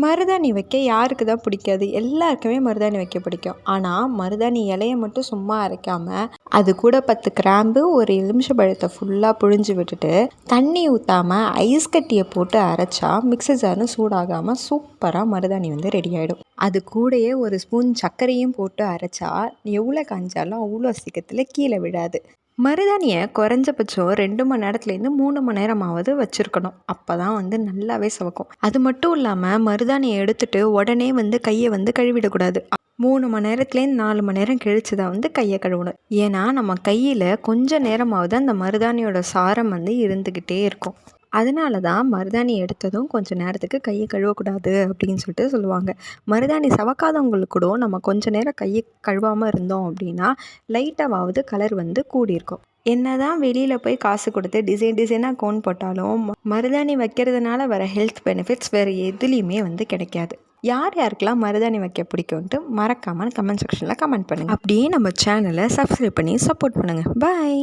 மருதாணி வைக்க யாருக்கு தான் பிடிக்காது? எல்லாருக்குமே மருதாணி வைக்க பிடிக்கும். ஆனால் மருதாணி இலையை மட்டும் சும்மா அரைக்காமல் அது கூட 10 கிராம்பு, ஒரு எலுமிச்சை பழத்தை ஃபுல்லாக புழிஞ்சு விட்டுட்டு தண்ணி ஊற்றாமல் ஐஸ் கட்டியை போட்டு அரைச்சா மிக்ஸி ஜாரும் சூடாகாமல் சூப்பராக மருதாணி வந்து ரெடி ஆகிடும். அது கூடயே ஒரு ஸ்பூன் சர்க்கரையும் போட்டு அரைச்சா எவ்வளோ காஞ்சாலும் அவ்வளோ சீக்கிரத்தில் கீழே விழாது. மருதாணியை குறைஞ்சபட்சம் 2 மணி நேரத்துலேருந்து 3 மணி நேரமாவது வச்சுருக்கணும். அப்போ தான் வந்து நல்லாவே சிவக்கும். அது மட்டும் இல்லாமல் மருதாணியை எடுத்துகிட்டு உடனே வந்து கையை வந்து கழுவிடக்கூடாது. 3 மணி நேரத்துலேருந்து 4 மணி நேரம் கழித்து தான் வந்து கையை கழுவணும். ஏன்னா நம்ம கையில் கொஞ்சம் நேரமாவது அந்த மருதாணியோட சாரம் வந்து இருந்துக்கிட்டே இருக்கும். அதனால தான் மருதாணி எடுத்ததும் கொஞ்சம் நேரத்துக்கு கையை கழுவக்கூடாது அப்படின்னு சொல்லிட்டு சொல்லுவாங்க. மருதாணி சவக்காதவங்களுக்கு கூட நம்ம கொஞ்சம் நேரம் கையை கழுவாமல் இருந்தோம் அப்படின்னா லைட்டாவது கலர் வந்து கூடியிருக்கும். என்ன தான் வெளியில் போய் காசு கொடுத்து டிசைனாக கோன் போட்டாலும் மருதாணி வைக்கிறதுனால வர ஹெல்த் பெனிஃபிட்ஸ் வேறு எதுலேயுமே வந்து கிடைக்காது. யார் யாருக்கெல்லாம் மருதாணி வைக்க பிடிக்கும்ன்ட்டு மறக்காமல் கமெண்ட் செக்ஷனில் கமெண்ட் பண்ணுங்கள். அப்படியே நம்ம சேனலை சப்ஸ்கிரைப் பண்ணி சப்போர்ட் பண்ணுங்கள். பாய்.